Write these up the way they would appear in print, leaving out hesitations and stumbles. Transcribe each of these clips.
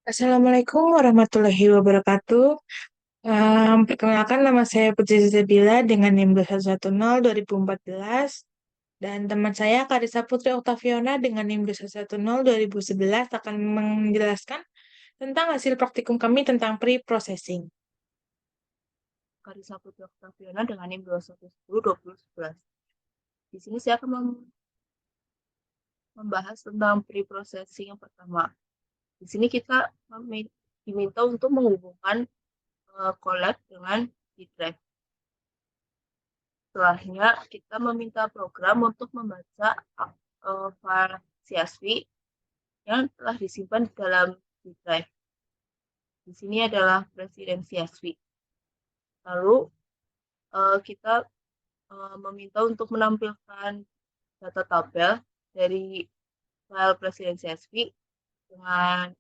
Assalamualaikum warahmatullahi wabarakatuh. Perkenalkan nama saya Putri Zabila dengan NIM 210-2014 dan teman saya Karisa Putri Oktaviana dengan NIM 210-2011 akan menjelaskan tentang hasil praktikum kami tentang pre-processing. Karisa Putri Oktaviana dengan NIM 2110-2011. Di sini saya akan membahas tentang pre-processing yang pertama. Di sini kita diminta untuk menghubungkan collab dengan D-Drive. Setelahnya, kita meminta program untuk membaca file CSV yang telah disimpan di dalam D-Drive. Di sini adalah presiden CSV. Lalu, kita meminta untuk menampilkan data tabel dari file presiden CSV dengan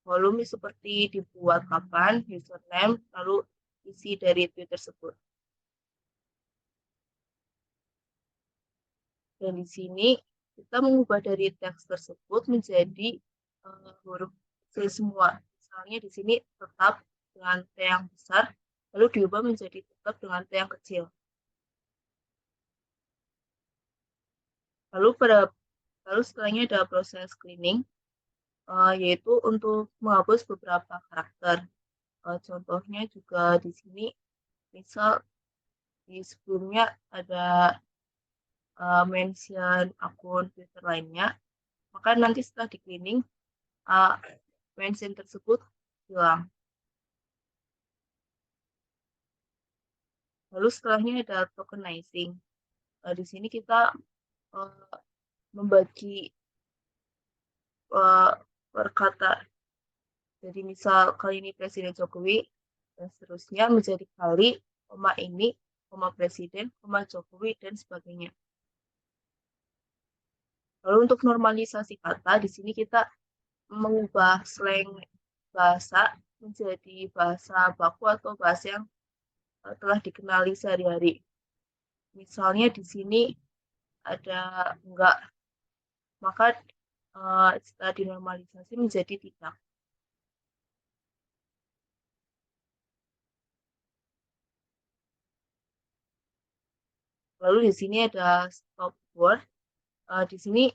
volume seperti dibuat kapan, username, lalu isi dari tweet tersebut. Dan di sini kita mengubah dari teks tersebut menjadi huruf C semua. Misalnya di sini tetap dengan T yang besar, lalu diubah menjadi tetap dengan T yang kecil. Lalu setelahnya ada proses cleaning, yaitu untuk menghapus beberapa karakter. Contohnya juga di sini, misal di sebelumnya ada mention akun Twitter lainnya, maka nanti setelah di cleaning, mention tersebut hilang. Lalu setelahnya ada tokenizing. Di sini kita membagi per kata. Jadi misal kali ini Presiden Jokowi, dan seterusnya menjadi kali, koma ini, koma Presiden, koma Jokowi, dan sebagainya. Lalu untuk normalisasi kata, di sini kita mengubah slang bahasa menjadi bahasa baku atau bahasa yang telah dikenali sehari-hari. Misalnya di sini ada enggak, maka setelah dinormalisasi menjadi tidak. Lalu di sini ada stop word. Di sini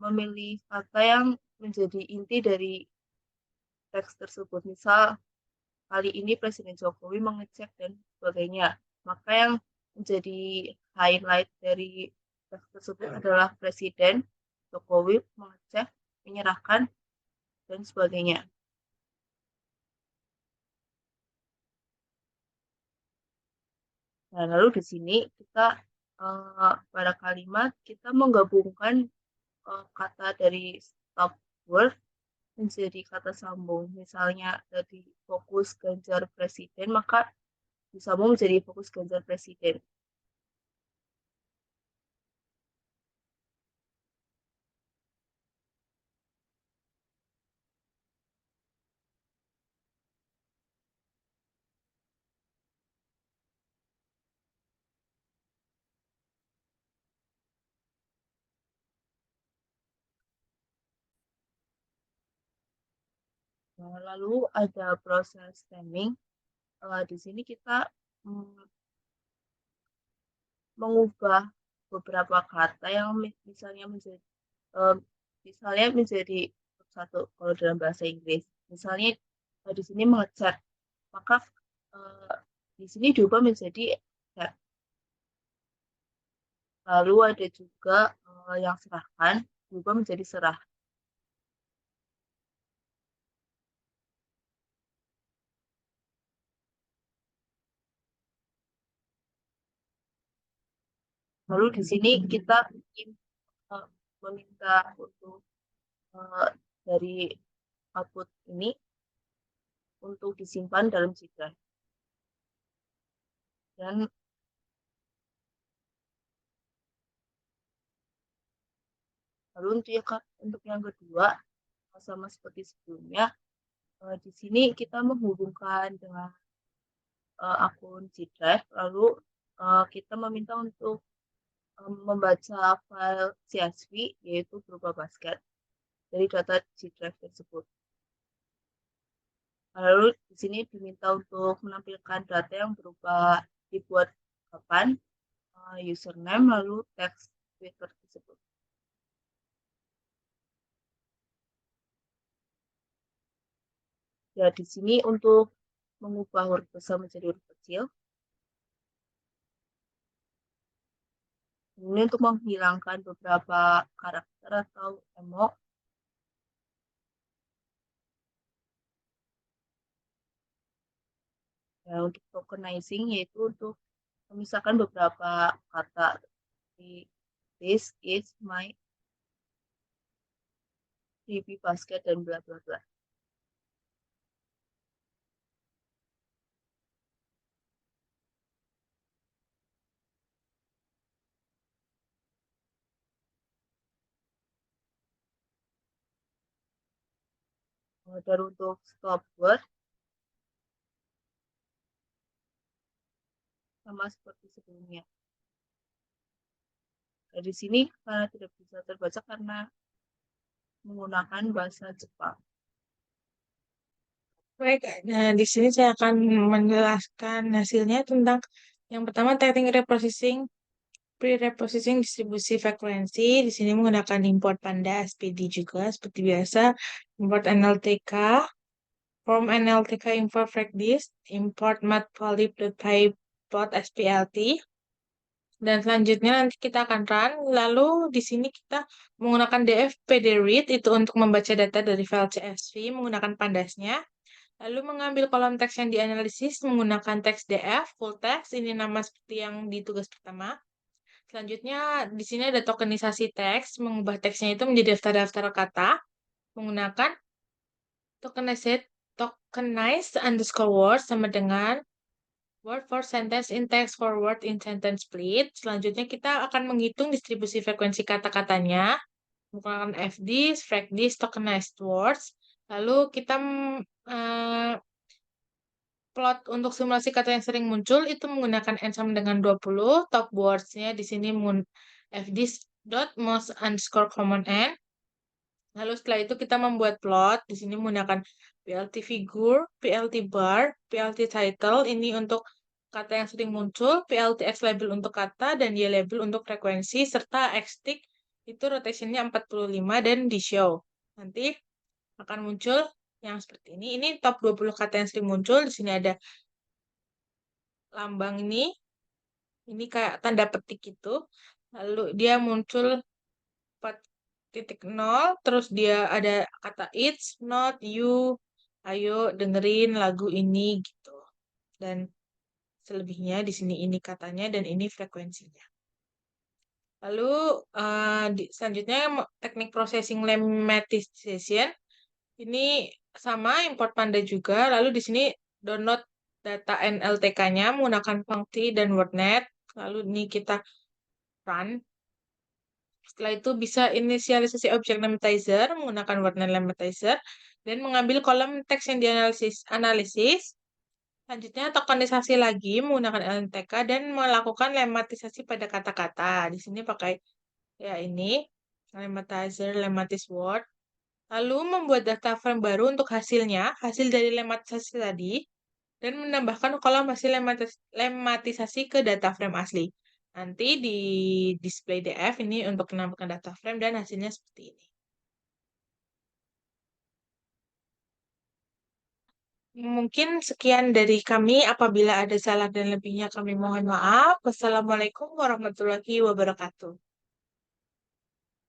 memilih kata yang menjadi inti dari teks tersebut. Misal kali ini Presiden Jokowi mengecek dan sebagainya. Maka yang menjadi highlight dari teks tersebut adalah Presiden Jokowi mengecek, menyerahkan, dan sebagainya. Nah, lalu di sini kita pada kalimat kita menggabungkan kata dari stop word menjadi kata sambung. Misalnya dari fokus Ganjar Presiden, maka disambung menjadi fokus Ganjar Presiden. Nah, lalu ada proses stemming. Di sini kita mengubah beberapa kata yang misalnya menjadi satu kalau dalam bahasa Inggris. Misalnya di sini mengecat, maka di sini diubah menjadi chat. Lalu ada juga yang serahkan diubah menjadi serah. Lalu di sini kita ingin meminta untuk dari output ini untuk disimpan dalam Gmail. Dan lalu untuk yang kedua, sama seperti sebelumnya, di sini kita menghubungkan dengan akun Gdrive, lalu kita meminta untuk membaca file CSV, yaitu berupa basket. dari data G Drive tersebut. Lalu di sini diminta untuk menampilkan data yang berupa dibuat kapan, username, lalu teks Twitter tersebut. Ya, di sini untuk mengubah huruf besar menjadi huruf kecil. Ini untuk menghilangkan beberapa karakter atau emot. Ya, untuk tokenizing yaitu untuk memisahkan beberapa kata di this is my baby basket dan bla bla bla. Dan untuk stop word sama seperti sebelumnya. Nah, di sini karena tidak bisa terbaca karena menggunakan bahasa Jepang. Baik, nah di sini saya akan menjelaskan hasilnya tentang yang pertama technique reprocessing, pre-reprocessing distribusi frekuensi. Di sini menggunakan import Panda SPD juga seperti biasa, import NLTK, form NLTK import fragdist, import matplotlib.pyplot.splt. Dan selanjutnya nanti kita akan run. Lalu di sini kita menggunakan df-pd read itu untuk membaca data dari file CSV menggunakan pandasnya. Lalu mengambil kolom teks yang dianalisis menggunakan teks df full text. Ini nama seperti yang di tugas pertama. Selanjutnya di sini ada tokenisasi teks, mengubah teksnya itu menjadi daftar-daftar kata menggunakan tokenized tokenized underscore word sama dengan word for sentence in text for word in sentence split. Selanjutnya kita akan menghitung distribusi frekuensi kata-katanya menggunakan FDs, FRACDIS, tokenized words. Lalu kita plot untuk simulasi kata yang sering muncul itu menggunakan n sama dengan 20. Top words-nya di sini FDs dot most underscore common n. Lalu setelah itu kita membuat plot. Di sini menggunakan PLT figure, PLT bar, PLT title. Ini untuk kata yang sering muncul, PLT X label untuk kata, dan Y label untuk frekuensi, serta X tick itu rotationnya 45 dan di show. Nanti akan muncul yang seperti ini. Ini top 20 kata yang sering muncul. Di sini ada lambang ini. Ini kayak tanda petik itu. Lalu dia muncul 4.0, terus dia ada kata it's not you, ayo dengerin lagu ini gitu. Dan selebihnya di sini ini katanya dan ini frekuensinya. Lalu selanjutnya teknik processing lemmatization. Ini sama import Panda juga. Lalu di sini download data NLTK-nya menggunakan Functi dan WordNet. Lalu ini kita run. Setelah itu bisa inisialisasi objek lematizer menggunakan WordNet lematizer dan mengambil kolom teks yang dianalisis. Selanjutnya tokenisasi lagi menggunakan LNTK dan melakukan lematisasi pada kata-kata. Di sini pakai ya ini lematizer, lemmatized word. Lalu membuat data frame baru untuk hasilnya, hasil dari lematisasi tadi, dan menambahkan kolom hasil lematisasi ke data frame asli. Nanti di display DF ini untuk menambahkan data frame dan hasilnya seperti ini. Mungkin sekian dari kami. Apabila ada salah dan lebihnya kami mohon maaf. Wassalamualaikum warahmatullahi wabarakatuh.